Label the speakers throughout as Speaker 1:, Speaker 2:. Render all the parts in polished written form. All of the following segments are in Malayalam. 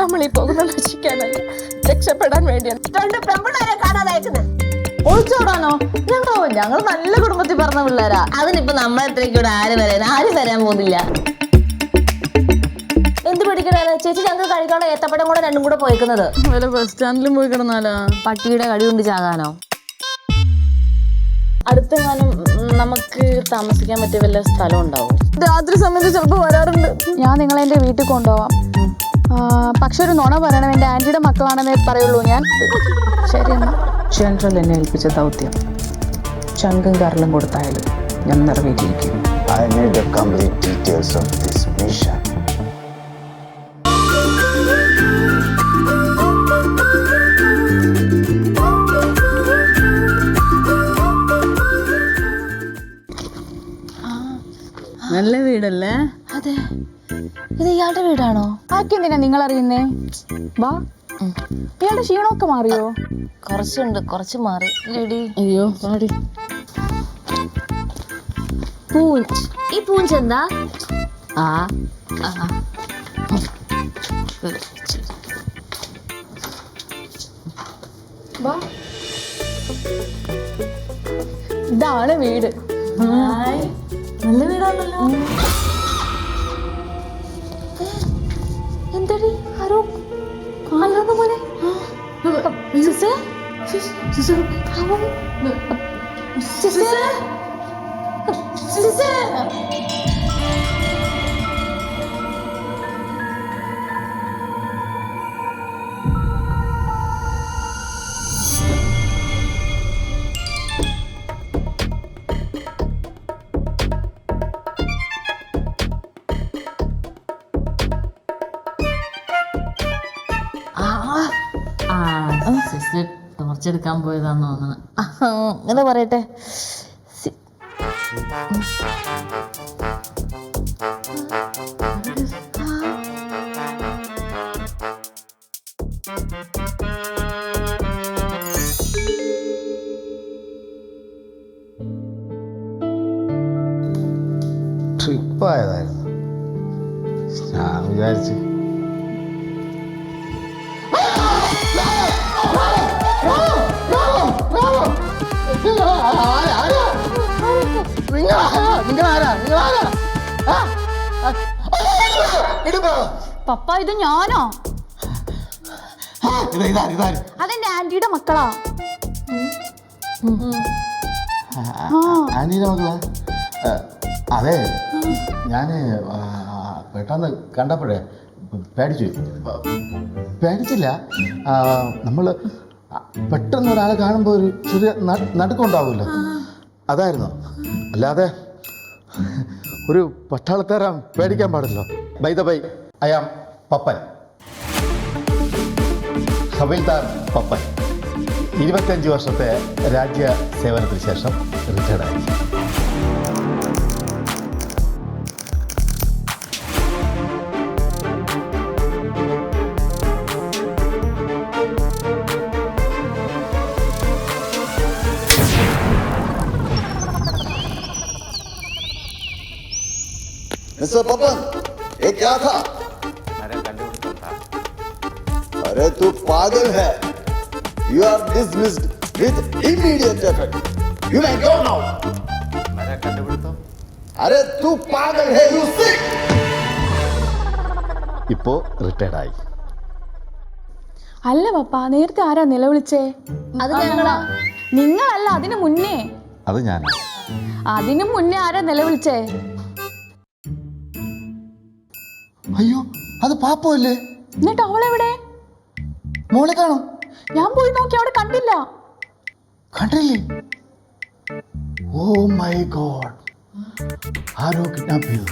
Speaker 1: നമ്മൾ ഈ പോകുന്ന നശിക്കാനല്ല, രക്ഷപ്പെടാൻ വേണ്ടിയാണ്.
Speaker 2: രണ്ട് പെമ്പിള്ളേരെ കാണാതെ അയക്കുന്നത്.
Speaker 3: ഒളിച്ചോടാനോ? ഞങ്ങൾ നല്ല കുടുംബത്തിൽ പറഞ്ഞ പിള്ളേരാ.
Speaker 2: അതിനിപ്പോ നമ്മളെത്രയ്ക്കൂടെ ആര് വരാൻ പോകുന്നില്ല. എന്ത് പിടിക്കണേ ചേച്ചി? ഞങ്ങൾക്ക് കഴിക്കാനുള്ള ഏത്തപ്പഴം കൂടെ രണ്ടും കൂടെ പോയിക്കുന്നത്.
Speaker 3: വല്ല ബസ് സ്റ്റാൻഡിലും പോയി കിടന്നാലാ?
Speaker 2: പട്ടിയുടെ കടി കൊണ്ട് ചാകാനോ?
Speaker 3: അടുത്തെങ്ങാനും നമുക്ക് താമസിക്കാൻ പറ്റിയ വല്ല സ്ഥലം ഉണ്ടാവും?
Speaker 1: രാത്രി സമയത്ത് ചിലപ്പോ വരാറുണ്ട്.
Speaker 3: ഞാൻ നിങ്ങളെ എന്റെ വീട്ടിൽ കൊണ്ടുപോവാം. പക്ഷെ ഒരു നുണ പറയണം, എന്റെ ആന്റിയുടെ മക്കളാണെന്നേ പറയുള്ളൂ ഞാൻ. ശരി എന്നാ. ജനറൽ എന്നെ ഏൽപ്പിച്ച ദൗത്യം ചങ്കും കരലും കൊടുത്തായാലും ഞാൻ നിറവേറ്റിയിരിക്കും.
Speaker 4: I need the complete details of this mission.
Speaker 3: നല്ല വീടല്ലേ?
Speaker 2: അതെ, ഇത് ഇയാളുടെ വീടാണോ?
Speaker 3: ആക്കെന്തിനാ നിങ്ങൾ അറിയുന്നേ? വാ, ഇയാളുടെ ക്ഷീണമൊക്കെ മാറിയോ?
Speaker 2: കുറച്ചുണ്ട്, കുറച്ച് മാറി. ലേഡി
Speaker 3: അയ്യോ പാടി.
Speaker 2: പൂഞ്ച്. ഈ പൂഞ്ച് എന്താ?
Speaker 3: വാ, ഇതാണ് വീട്.
Speaker 2: നല്ല വീടാണല്ലോ. എന്തടി ആരോ അല്ലാതെ പോലെ.
Speaker 3: ടോർച്ചെടുക്കാൻ പോയതാന്ന് തോന്നണ.
Speaker 2: അങ്ങനെ പറയട്ടെ.
Speaker 4: ട്രിപ്പായതായിരുന്നു. ഞാൻ വിചാരിച്ചു
Speaker 3: പപ്പ ഇത് ഞാനോ? അതെന്റെ ആന്റിയുടെ മക്കളാ.
Speaker 4: ആന്റീനെ മക്കളാ? അതെ, ഞാൻ പെട്ടെന്ന് കണ്ടപ്പോഴേ പേടിച്ചില്ല. നമ്മൾ പെട്ടെന്ന് ഒരാളെ കാണുമ്പോൾ ഒരു ചെറിയ നടുക്കുണ്ടാവുമല്ലോ, അതായിരുന്നു. അല്ലാതെ ഒരു പട്ടാളത്തേരാൻ പേടിക്കാൻ പാടില്ലോ. By the by, I am Pappan, havildar Pappan. 25 വർഷത്തെ രാജ്യ സേവനത്തിന് ശേഷം റിട്ടയർഡായി. मिस्टर पपन, ये क्या था?
Speaker 5: मैंने कंडक्टर था।
Speaker 4: अरे तू पागल है. You are dismissed with immediate effect. You may go now.
Speaker 5: मैंने कंडक्टर.
Speaker 4: अरे तू पागल है, you sick. ഇപ്പോ റിട്ടയർഡ് ആയി.
Speaker 3: അല്ല പപ്പ, നേരത്തെ ആരാ നിലവിളിച്ചേ?
Speaker 2: അത് ഞങ്ങളാ.
Speaker 3: നിങ്ങളല്ല, അതിനു മുന്നേ.
Speaker 4: അത് ഞാനാ.
Speaker 3: അതിനു മുന്നേ ആരാ നിലവിളിച്ചേ?
Speaker 4: അയ്യോ, അത് പാപ്പോ അല്ലേ?
Speaker 3: എന്നിട്ട് അവളെവിടെ?
Speaker 4: മോളെ കാണും.
Speaker 3: ഞാൻ പോയി നോക്കി, അവിടെ കണ്ടില്ല.
Speaker 4: കണ്ടില്ലേ? ഓ മൈ ഗോഡ്, ആരോ കിഡ്നാപ്പ് ചെയ്തു.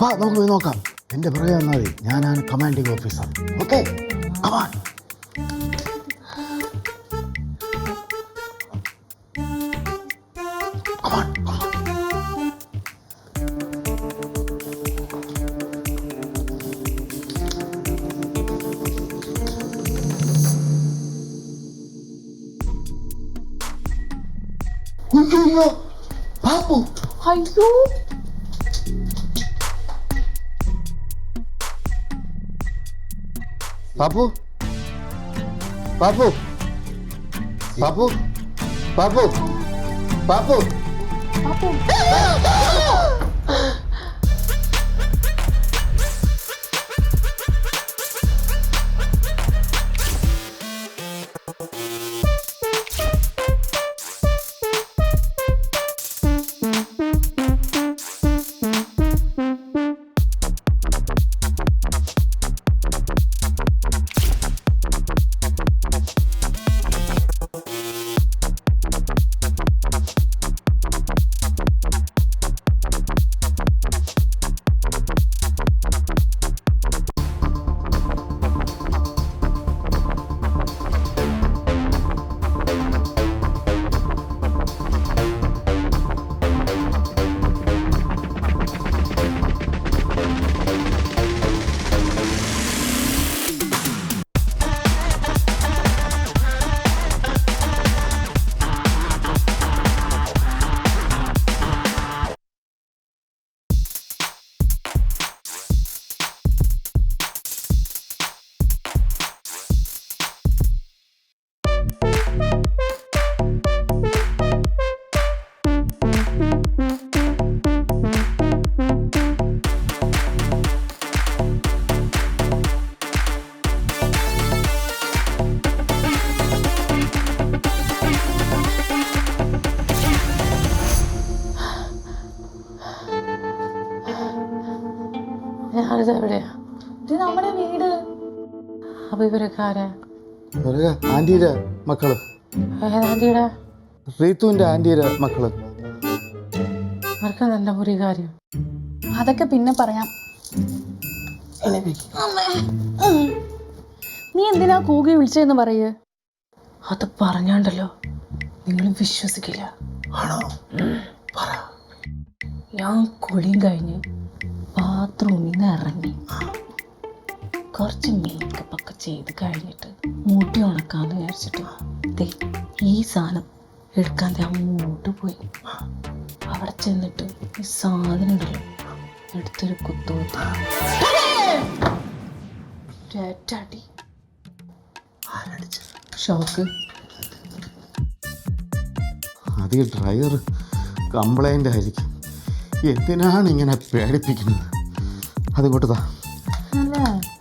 Speaker 4: വാ, നമുക്ക് പോയി നോക്കാം. എന്റെ പുറകെ വന്നാൽ മതി, ഞാനാണ് കമാൻഡിംഗ് ഓഫീസർ. Okay, come on. അയ്യോ പാപ്പു,
Speaker 3: അയ്യോ
Speaker 4: പാപ്പു പാപ്പു പാപ്പു പാപ്പു പാപ്പു
Speaker 2: ഞാനിത് എവിടെയാ?
Speaker 3: ഇത് നമ്മുടെ വീട്.
Speaker 2: അപ്പൊ ഇവരൊക്കെ ആരാ?
Speaker 4: ആന്റിയുടെ മക്കള്,
Speaker 2: ഏതാണ്ടിയുടെ
Speaker 4: റീത്തുവിന്റെ ആന്റിയുടെ മക്കള്.
Speaker 2: അവർക്ക് നല്ല ഒരു കാര്യം.
Speaker 3: അതൊക്കെ പിന്നെ പറയാം. നീ എന്തിനാ കൂകി വിളിച്ചതെന്ന് പറയ്.
Speaker 2: അത് പറഞ്ഞാണ്ടല്ലോ നിങ്ങൾ വിശ്വസിക്കില്ല.
Speaker 4: ആണോ? പറ.
Speaker 2: ഞാൻ കുളിയും കഴിഞ്ഞ് ബാത്റൂമിൽ നിന്ന് ഇറങ്ങി കുറച്ച് മേക്കപ്പ് ഒക്കെ ചെയ്ത് കഴിഞ്ഞിട്ട് മുടി ഉണക്കാന്ന് വിചാരിച്ചിട്ട് ദേ ഈ സാധനം എടുക്കാൻ അങ്ങോട്ട് പോയി. അവിടെ ചെന്നിട്ട് ഈ സാധനം ഉണ്ടല്ലോ എടുത്തൊരു കുത്തുകുത്തി ഒരടി. ഷോക്ക്.
Speaker 4: അത് ഈ ഡ്രൈവർ കംപ്ലൈൻ്റ് ആയിരിക്കും. എന്തിനാണ് ഇങ്ങനെ പേടിപ്പിക്കുന്നത്? അതിങ്ങോട്ട് താ,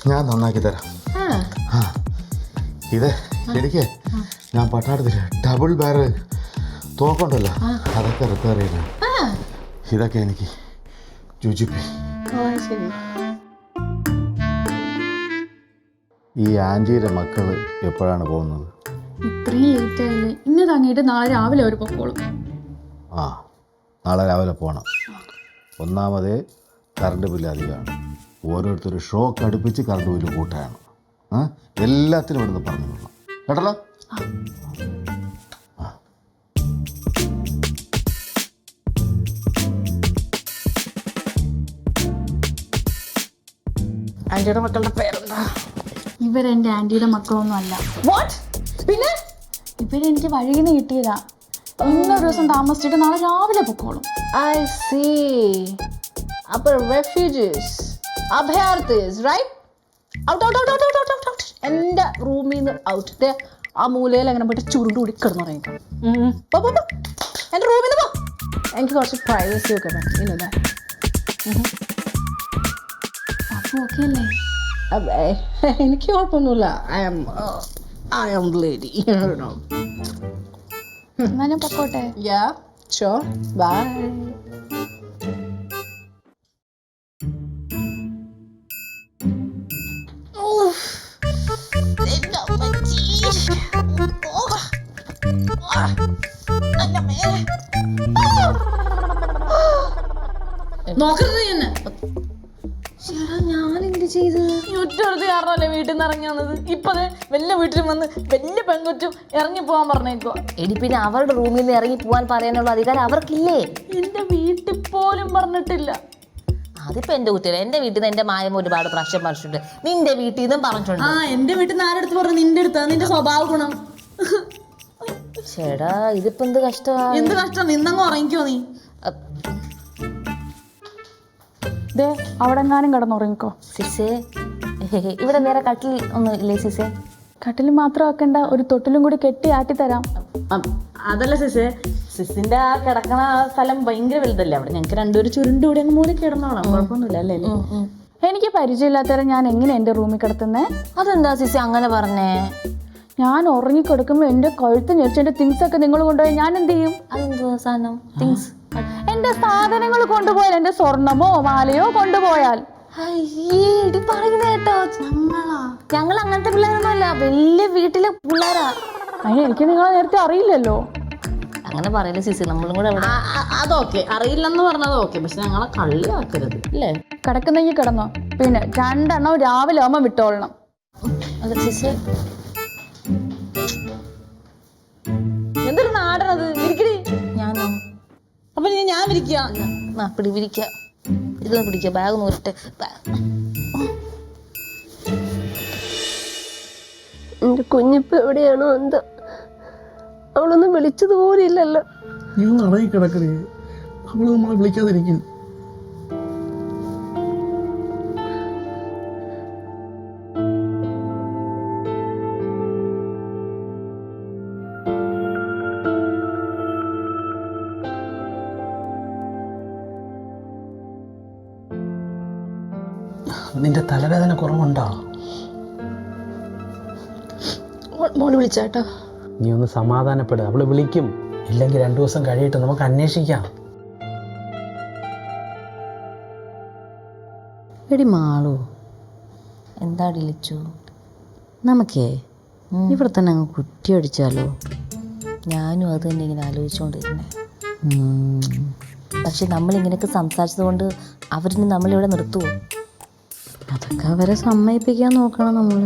Speaker 4: ഞാൻ നന്നാക്കി തരാം. ആ ഇത് എനിക്ക് ഞാൻ പട്ടാളത്തിൽ ഡബിൾ ബാരൽ തോക്കുണ്ടല്ലോ, അതൊക്കെ റിപ്പയർ ചെയ്യണം. ഇതൊക്കെ എനിക്ക് രുചിപ്പി. ഈ ആൻറ്റിയുടെ മക്കൾ എപ്പോഴാണ് പോകുന്നത്?
Speaker 3: ഇത്രയും ലേറ്റ് ആയില്ലേ? ഇന്ന് തങ്ങിയിട്ട് നാളെ രാവിലെ അവർ പൊക്കോളും.
Speaker 4: ആ, നാളെ രാവിലെ പോകണം. ഒന്നാമതേ കറണ്ട് ബില്ല് അധികമാണ്. ഓരോരുത്തർ ഷോക്ക് അടുപ്പിച്ച് കറണ്ട് ബില്ല് കൂട്ടാണ്. എല്ലാത്തിനും ഇവിടുന്ന് പറഞ്ഞു കൊള്ളാം കേട്ടല്ലോ.
Speaker 2: ആന്റിയുടെ മക്കളുടെ പേരെന്താ?
Speaker 3: ഇവരെൻ്റെ ആൻറ്റിയുടെ മക്കളൊന്നും അല്ല. പിന്നെ ഇവരെനിക്ക് വഴിയിൽ നിന്ന് കിട്ടിയതാ. ഇന്നൊരു ദിവസം താമസിച്ചിട്ട് നാളെ രാവിലെ പൊക്കോളും.
Speaker 2: I see. അപ്പോൾ refugees, അഭയാർത്ഥീസ്, right? Out. എൻ്റെ റൂമിൽ നിന്ന് ഔട്ട്. ആ മൂലയിൽ അങ്ങനെ പോയിട്ട് ചുരുണ്ട് കൂടി കിടന്നുറങ്ങിക്കോ. എൻ്റെ റൂമിൽ നിന്ന് പോ. എനിക്ക് കുറച്ച് പ്രൈവസി ഒക്കെ വേണം. ഇല്ലല്ലേ?
Speaker 3: അപ്പോൾ ഓക്കെ അല്ലേ?
Speaker 2: എനിക്ക് കുഴപ്പമൊന്നുമില്ല. I am lady.
Speaker 3: എന്നാ ഞാൻ പൊക്കോട്ടെ.
Speaker 2: Yeah, sure. Bye.
Speaker 3: നോക്കരുത് എന്നെ.
Speaker 2: ഞാൻ എന്ത് ചെയ്ത്?
Speaker 1: ഒറ്റടുത്ത് കാരണമല്ലേ വീട്ടിൽ നിന്ന് ഇറങ്ങി വന്നത്. ഇപ്പൊ വലിയ വീട്ടിലും വന്ന് വലിയ പെൺകുറ്റും ഇറങ്ങി പോകാൻ പറഞ്ഞേക്കോ.
Speaker 2: എടി പിന്നെ അവരുടെ റൂമിൽ നിന്ന് ഇറങ്ങി പോവാൻ പറയാനുള്ള അധികാരം അവർക്കില്ലേ?
Speaker 1: എന്റെ വീട്ടിൽ പോലും പറഞ്ഞിട്ടില്ല.
Speaker 2: അതിപ്പോ എന്റെ കുട്ടികൾ എന്റെ വീട്ടിൽ നിന്ന് എന്റെ മായം ഒരുപാട് പ്രാവശ്യം പറഞ്ഞിട്ടുണ്ട്. നിന്റെ വീട്ടിൽ നിന്നും പറഞ്ഞിട്ടുണ്ട്.
Speaker 1: എന്റെ വീട്ടിൽ നിന്ന് ആരെടുത്ത് പറഞ്ഞു? നിന്റെ അടുത്താ. നിന്റെ സ്വഭാവ ഗുണം.
Speaker 2: ചേടാ ഇതിപ്പോ എന്ത് കഷ്ടമാ.
Speaker 1: എന്ത് കഷ്ടം? നിന്നങ്ങ് ഉറങ്ങിക്കോ നീ.
Speaker 3: ദേ അവിടെ എങ്ങാനും കിടന്നുറങ്ങിക്കോ.
Speaker 2: സിസേ
Speaker 6: ഇവിടെ നേരെ കട്ടിൽ ഒന്നും ഇല്ലേ സിസേ?
Speaker 3: കട്ടിൽ മാത്രം ആക്കണ്ട, ഒരു തൊട്ടിലും കൂടി കെട്ടി ആട്ടിത്തരാം.
Speaker 1: അതല്ല സിസേ, സിസിന്റെ ആ കിടക്കണ ആ സ്ഥലം ഭയങ്കര വലുതല്ലേ, അവിടെ ഞങ്ങൾക്ക് രണ്ടുപേരും ചുരുണ്ട് കൂടി അങ്ങ് മൂല കിടന്നോളാം, കുഴപ്പമൊന്നുമില്ല അല്ലേ?
Speaker 3: എനിക്ക് പരിചയമില്ലാത്തവരെ ഞാൻ എങ്ങനെ എൻ്റെ റൂമിൽ കിടത്തുന്നേ?
Speaker 6: അതെന്താ സിസേ അങ്ങനെ പറഞ്ഞേ?
Speaker 3: ഞാൻ ഉറങ്ങിക്കിടക്കുമ്പോൾ എൻ്റെ കഴുത്ത് ഞെരിച്ച് എൻ്റെ തിങ്സ് ഒക്കെ നിങ്ങൾ കൊണ്ടുപോയി ഞാൻ എന്ത് ചെയ്യും?
Speaker 6: അതെന്തോ സാധനം? തിങ്സ്?
Speaker 3: എൻ്റെ സാധനങ്ങൾ കൊണ്ടുപോയാൽ, എൻ്റെ സ്വർണമോ മാലയോ കൊണ്ടുപോയാൽ
Speaker 6: പറയുന്ന കേട്ടോ, ഞങ്ങൾ അങ്ങനത്തെ പിള്ളേരൊന്നുമല്ല, വലിയ വീട്ടിലെ പിള്ളേരാ.
Speaker 3: അതിന് എനിക്ക് നിങ്ങളെ നേരത്തെ അറിയില്ലല്ലോ.
Speaker 6: അങ്ങനെ പറയല്ലേ സിസി, നമ്മളും കൂടെ അവിടെ.
Speaker 1: അതൊക്കെ അറിയില്ലെന്ന് പറഞ്ഞത് ഓക്കെ, പക്ഷെ ഞങ്ങളെ കള്ളിയാക്കരുത് അല്ലേ?
Speaker 3: കിടക്കുന്നെങ്കിൽ കിടന്നോ, പിന്നെ 2 എണ്ണം രാവിലെ ആവുമ്പോൾ വിട്ടോളണം.
Speaker 6: അതെ സിസി,
Speaker 1: എന്തൊരു നാടനത്, ഇരിക്കടി.
Speaker 6: ഞാനോ?
Speaker 1: അപ്പൊ ഞാൻ വിരിക്കുക.
Speaker 6: പിടിക്ക, ഇതൊന്ന് പിടിക്ക, ബാഗ് നൂറിട്ട്.
Speaker 7: എൻ്റെ കുഞ്ഞിപ്പ് എവിടെയാണോ എന്തോ, അവളൊന്നും വിളിച്ചതുപോലെ ഇല്ലല്ലോ.
Speaker 4: നീ ഒന്ന് അടങ്ങി കിടക്കണേ, അവള് നമ്മളെ വിളിക്കാതിരിക്കും. നിന്റെ തലവേദന കുറവുണ്ടോ?
Speaker 7: മോള് വിളിച്ചാട്ടോ?
Speaker 4: നീ ഒന്ന് സമാധാനപ്പെടുക, അവള് വിളിക്കും. ഇല്ലെങ്കിൽ 2 ദിവസം കഴിയിട്ട് നമുക്ക് അന്വേഷിക്കാം.
Speaker 6: എടി മാളു, എന്താ വിളിച്ചു? നമുക്കേ ഇവിടെ തന്നെ അങ്ങ് കുറ്റി അടിച്ചാലോ? ഞാനും അത് തന്നെ ഇങ്ങനെ ആലോചിച്ചുകൊണ്ടിരുന്നേ. പക്ഷെ നമ്മളിങ്ങനെയൊക്കെ സംസാരിച്ചത് കൊണ്ട് അവരിന് നമ്മളിവിടെ നിർത്തുമോ? അതൊക്കെ അവരെ സമ്മതിപ്പിക്കാൻ നോക്കണം നമ്മൾ.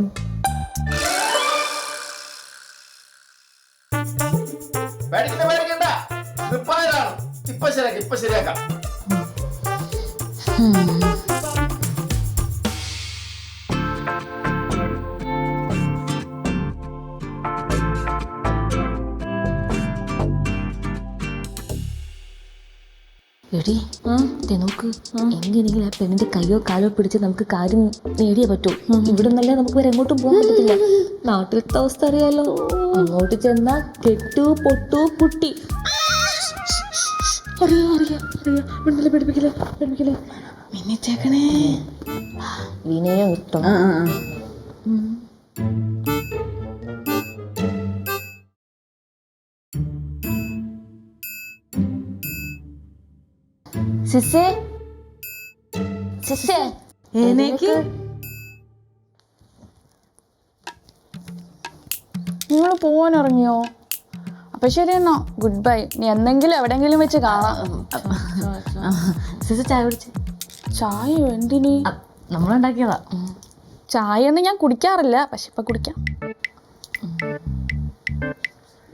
Speaker 6: എടി നോക്ക്, എങ്ങനെയെങ്കിലും ആ പെണ്ണിന്റെ കയ്യോ കാലോ പിടിച്ച് നമുക്ക് കാര്യം നേടിയേ പറ്റൂ. ഇവിടെ നിന്നല്ലേ നമുക്ക് വേറെ എങ്ങോട്ടും പോകാൻ പറ്റത്തില്ല. നാട്ടിലത്തെ അവസ്ഥ അറിയാലോ, അങ്ങോട്ട് ചെന്നാ കെട്ടു പൊട്ടു പുട്ടി. വിനയം കിട്ടോ? സിസേ, സിസേ,
Speaker 1: എനിക്ക്
Speaker 3: നിങ്ങൾ പോവാൻ ഇറങ്ങിയോ? അപ്പൊ ശരി എന്നാ, ഗുഡ് ബൈ. നീ എന്തെങ്കിലും എവിടെയെങ്കിലും വെച്ച് കാണാം.
Speaker 6: സിസേ ചായ കുടിച്ച്.
Speaker 3: ചായയോ? എന്തിനി?
Speaker 6: നമ്മളുണ്ടാക്കിയതാ.
Speaker 3: ചായ ഒന്നും ഞാൻ കുടിക്കാറില്ല, പക്ഷെ ഇപ്പൊ കുടിക്കാം.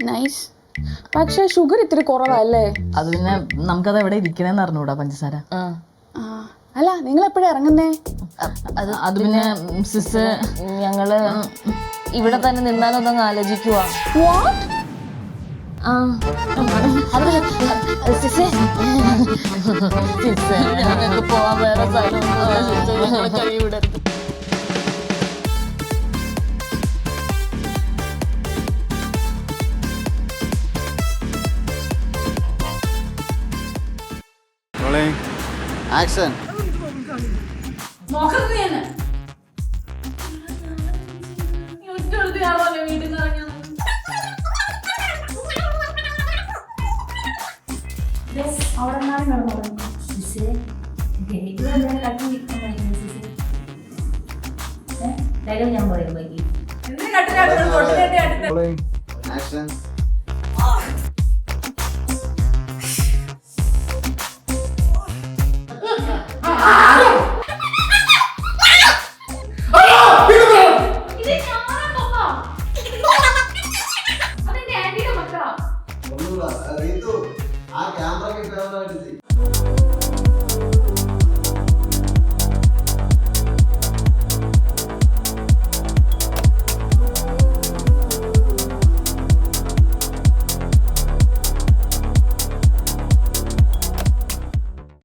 Speaker 3: നൈസ്. പക്ഷെ ഷുഗർ ഇത്തിരി കുറവല്ലേ?
Speaker 1: അത് പിന്നെ നമുക്കത് എവിടെ ഇരിക്കണേന്ന് അറിഞ്ഞൂടാ പഞ്ചസാര.
Speaker 3: അല്ല, നിങ്ങൾ എപ്പോഴാ ഇറങ്ങുന്നേ?
Speaker 1: അത് പിന്നെ സിസ്,
Speaker 6: ഞങ്ങള് ഇവിടെ തന്നെ നിന്നാലൊന്നങ്ങ് ആലോചിക്കുവാ. ഞങ്ങൾക്ക് പോവാൻ വേറെ സ്ഥലം കഴിവിടരുത്.
Speaker 5: ആക്ഷൻ.
Speaker 6: ഞാൻ പറയും
Speaker 5: ആക്ഷൻ.